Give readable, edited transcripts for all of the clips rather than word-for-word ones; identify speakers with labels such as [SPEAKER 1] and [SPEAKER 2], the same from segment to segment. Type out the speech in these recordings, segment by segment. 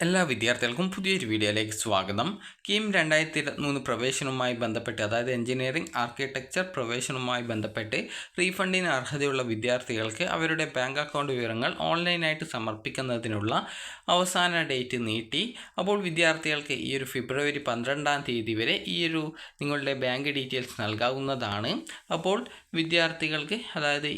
[SPEAKER 1] എല്ലാ വിദ്യാർത്ഥികൾക്കും പുതിയൊരു വീഡിയോയിലേക്ക് സ്വാഗതം. കീം 2023 പ്രവേശനവുമായി ബന്ധപ്പെട്ട്, അതായത് എഞ്ചിനീയറിംഗ് ആർക്കിടെക്ചർ പ്രവേശനവുമായി ബന്ധപ്പെട്ട് റീഫണ്ടിന് അർഹതയുള്ള വിദ്യാർത്ഥികൾക്ക് അവരുടെ ബാങ്ക് അക്കൗണ്ട് വിവരങ്ങൾ ഓൺലൈനായിട്ട് സമർപ്പിക്കുന്നതിനുള്ള അവസാന ഡേറ്റ് നീട്ടി. അപ്പോൾ വിദ്യാർത്ഥികൾക്ക് ഈ ഒരു ഫെബ്രുവരി 12-ാം തീയതി വരെ നിങ്ങളുടെ ബാങ്ക് ഡീറ്റെയിൽസ് നൽകാവുന്നതാണ്. അപ്പോൾ വിദ്യാർത്ഥികൾക്ക് അതായത്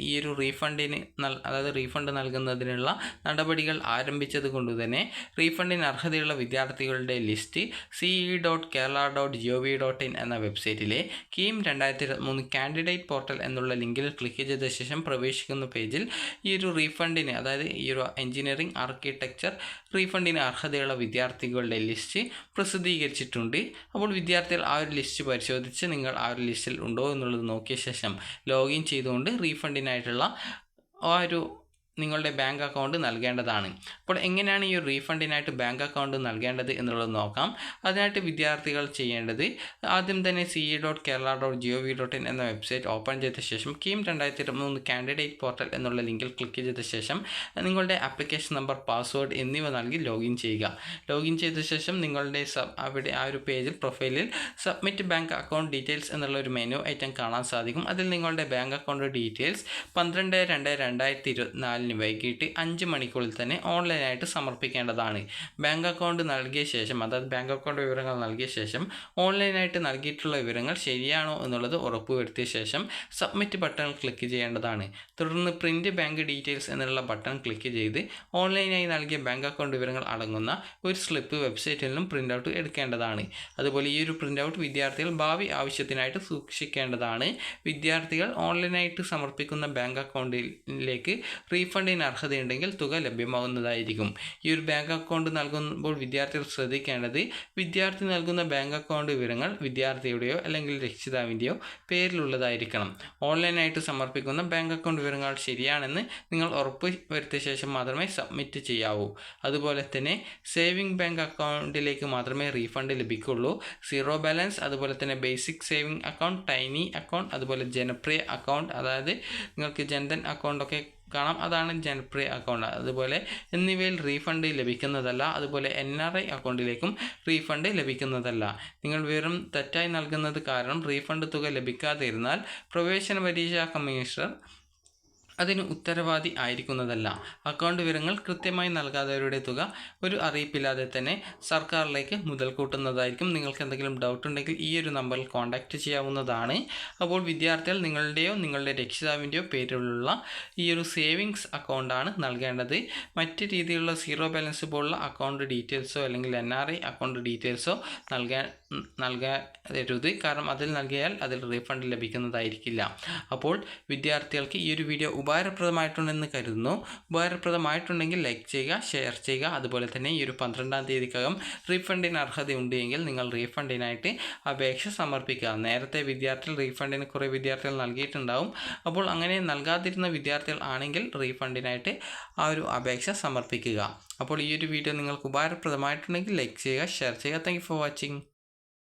[SPEAKER 1] റീഫണ്ട് നൽകുന്നതിനുള്ള നടപടികൾ ആരംഭിച്ചത് കൊണ്ട് തന്നെ റീഫണ്ടിന് അർഹതയുള്ള വിദ്യാർത്ഥികളുടെ ലിസ്റ്റ് ce.kerala.gov.in എന്ന വെബ്സൈറ്റിലെ കീം 2023 കാൻഡിഡേറ്റ് പോർട്ടൽ എന്നുള്ള ലിങ്കിൽ ക്ലിക്ക് ചെയ്ത ശേഷം പ്രവേശിക്കുന്ന പേജിൽ റീഫണ്ടിന്, അതായത് എഞ്ചിനീയറിംഗ് ആർക്കിടെക്ചർ റീഫണ്ടിന് അർഹതയുള്ള വിദ്യാർത്ഥികളുടെ ലിസ്റ്റ് പ്രസിദ്ധീകരിച്ചിട്ടുണ്ട്. അപ്പോൾ വിദ്യാർത്ഥികൾ ആ ഒരു ലിസ്റ്റ് പരിശോധിച്ച് നിങ്ങൾ ആ ഒരു ലിസ്റ്റിൽ ഉണ്ടോ എന്നുള്ളത് നോക്കിയ ശേഷം ലോഗിൻ ചെയ്തുകൊണ്ട് റീഫണ്ടിനായിട്ടുള്ള നിങ്ങളുടെ ബാങ്ക് അക്കൗണ്ട് നൽകേണ്ടതാണ്. അപ്പോൾ എങ്ങനെയാണ് ഈ റീഫണ്ടിനായിട്ട് ബാങ്ക് അക്കൗണ്ട് നൽകേണ്ടത് എന്നുള്ളത് നോക്കാം. അതിനായിട്ട് വിദ്യാർത്ഥികൾ ചെയ്യേണ്ടത്, ആദ്യം തന്നെ ce.kerala.gov.in എന്ന വെബ്സൈറ്റ് ഓപ്പൺ ചെയ്ത ശേഷം കീം 2023 കാൻഡിഡേറ്റ് പോർട്ടൽ എന്നുള്ള ലിങ്കിൽ ക്ലിക്ക് ചെയ്ത ശേഷം നിങ്ങളുടെ ആപ്ലിക്കേഷൻ നമ്പർ, പാസ്വേഡ് എന്നിവ നൽകി ലോഗിൻ ചെയ്യുക. ലോഗിൻ ചെയ്ത ശേഷം നിങ്ങളുടെ അവിടെ ആ ഒരു പേജിൽ പ്രൊഫൈലിൽ സബ്മിറ്റ് ബാങ്ക് അക്കൗണ്ട് ഡീറ്റെയിൽസ് എന്നുള്ള ഒരു മെനു ഐറ്റം കാണാൻ സാധിക്കും. അതിൽ നിങ്ങളുടെ ബാങ്ക് അക്കൗണ്ട് ഡീറ്റെയിൽസ് 12/2/2024 വൈകിട്ട് 5 മണിക്കൂറിൽ തന്നെ ഓൺലൈനായിട്ട് സമർപ്പിക്കേണ്ടതാണ്. ബാങ്ക് അക്കൗണ്ട് നൽകിയ ശേഷം, അതായത് ബാങ്ക് അക്കൗണ്ട് വിവരങ്ങൾ നൽകിയ ശേഷം ഓൺലൈനായിട്ട് നൽകിയിട്ടുള്ള വിവരങ്ങൾ ശരിയാണോ എന്നുള്ളത് ഉറപ്പുവരുത്തിയ ശേഷം സബ്മിറ്റ് ബട്ടൺ ക്ലിക്ക് ചെയ്യേണ്ടതാണ്. തുടർന്ന് പ്രിൻറ്റ് ബാങ്ക് ഡീറ്റെയിൽസ് എന്നുള്ള ബട്ടൺ ക്ലിക്ക് ചെയ്ത് ഓൺലൈനായി നൽകിയ ബാങ്ക് അക്കൗണ്ട് വിവരങ്ങൾ അടങ്ങുന്ന ഒരു സ്ലിപ്പ് വെബ്സൈറ്റിൽ നിന്നും പ്രിൻ്റ് ഔട്ട് എടുക്കേണ്ടതാണ്. അതുപോലെ ഈ ഒരു പ്രിൻ്റ് ഔട്ട് വിദ്യാർത്ഥികൾ ഭാവി ആവശ്യത്തിനായിട്ട് സൂക്ഷിക്കേണ്ടതാണ്. വിദ്യാർത്ഥികൾ ഓൺലൈനായിട്ട് സമർപ്പിക്കുന്ന ബാങ്ക് അക്കൗണ്ടിലേക്ക് റീഫണ്ടിന് അർഹതയുണ്ടെങ്കിൽ തുക ലഭ്യമാകുന്നതായിരിക്കും. ഈ ഒരു ബാങ്ക് അക്കൗണ്ട് നൽകുമ്പോൾ വിദ്യാർത്ഥികൾ ശ്രദ്ധിക്കേണ്ടത്, വിദ്യാർത്ഥി നൽകുന്ന ബാങ്ക് അക്കൗണ്ട് വിവരങ്ങൾ വിദ്യാർത്ഥിയുടെയോ അല്ലെങ്കിൽ രക്ഷിതാവിൻ്റെയോ പേരിലുള്ളതായിരിക്കണം. ഓൺലൈനായിട്ട് സമർപ്പിക്കുന്ന ബാങ്ക് അക്കൗണ്ട് വിവരങ്ങൾ ശരിയാണെന്ന് നിങ്ങൾ ഉറപ്പ് വരുത്തിയ ശേഷം മാത്രമേ സബ്മിറ്റ് ചെയ്യാവൂ. അതുപോലെ തന്നെ സേവിംഗ് ബാങ്ക് അക്കൗണ്ടിലേക്ക് മാത്രമേ റീഫണ്ട് ലഭിക്കുള്ളൂ. സീറോ ബാലൻസ്, അതുപോലെ തന്നെ basic saving account, tiny account, അതുപോലെ ജനപ്രിയ അക്കൗണ്ട്, അതായത് നിങ്ങൾക്ക് ജൻധൻ അക്കൗണ്ടൊക്കെ കാണാം, അതാണ് ജനപ്രിയ അക്കൗണ്ട്, അതുപോലെ എന്നിവയിൽ റീഫണ്ട് ലഭിക്കുന്നതല്ല. അതുപോലെ NRI അക്കൗണ്ടിലേക്കും റീഫണ്ട് ലഭിക്കുന്നതല്ല. നിങ്ങൾ വിവരം തെറ്റായി നൽകുന്നത് കാരണം റീഫണ്ട് തുക ലഭിക്കാതെ ഇരുന്നാൽ പ്രവേശന പരീക്ഷാ കമ്മീഷണർ അതിന് ഉത്തരവാദി ആയിരിക്കുന്നതല്ല. അക്കൗണ്ട് വിവരങ്ങൾ കൃത്യമായി നൽകാത്തവരുടെ തുക ഒരു അറിയിപ്പില്ലാതെ തന്നെ സർക്കാരിലേക്ക് മുതൽ കൂട്ടുന്നതായിരിക്കും. നിങ്ങൾക്ക് എന്തെങ്കിലും ഡൗട്ട് ഉണ്ടെങ്കിൽ ഈ ഒരു നമ്പറിൽ കോൺടാക്റ്റ് ചെയ്യാവുന്നതാണ്. അപ്പോൾ വിദ്യാർത്ഥികൾ നിങ്ങളുടെയോ നിങ്ങളുടെ രക്ഷിതാവിൻ്റെയോ പേരിലുള്ള ഈ ഒരു സേവിങ്സ് അക്കൗണ്ടാണ് നൽകേണ്ടത്. മറ്റ് രീതിയിലുള്ള സീറോ ബാലൻസ് പോലുള്ള അക്കൗണ്ട് ഡീറ്റെയിൽസോ അല്ലെങ്കിൽ NRI അക്കൗണ്ട് ഡീറ്റെയിൽസോ നൽകരുത്. കാരണം അതിൽ നൽകിയാൽ അതിൽ റീഫണ്ട് ലഭിക്കുന്നതായിരിക്കില്ല. അപ്പോൾ വിദ്യാർത്ഥികൾക്ക് ഈ ഒരു വീഡിയോ ഉപകാരപ്രദമായിട്ടുണ്ടെന്ന് കരുതുന്നു. ഉപകാരപ്രദമായിട്ടുണ്ടെങ്കിൽ ലൈക്ക് ചെയ്യുക, ഷെയർ ചെയ്യുക. അതുപോലെ തന്നെ ഈ ഒരു 12-ാം തീയതിക്കകം റീഫണ്ടിന് അർഹതയുണ്ട് എങ്കിൽ നിങ്ങൾ റീഫണ്ടിനായിട്ട് അപേക്ഷ സമർപ്പിക്കുക. നേരത്തെ റീഫണ്ടിന് കുറേ വിദ്യാർത്ഥികൾ നൽകിയിട്ടുണ്ടാവും. അപ്പോൾ അങ്ങനെ നൽകാതിരുന്ന വിദ്യാർത്ഥികൾ ആണെങ്കിൽ റീഫണ്ടിനായിട്ട് ആ ഒരു അപേക്ഷ സമർപ്പിക്കുക. അപ്പോൾ ഈ ഒരു വീഡിയോ നിങ്ങൾക്ക് ഉപകാരപ്രദമായിട്ടുണ്ടെങ്കിൽ ലൈക്ക് ചെയ്യുക, ഷെയർ ചെയ്യുക. Thank you for watching.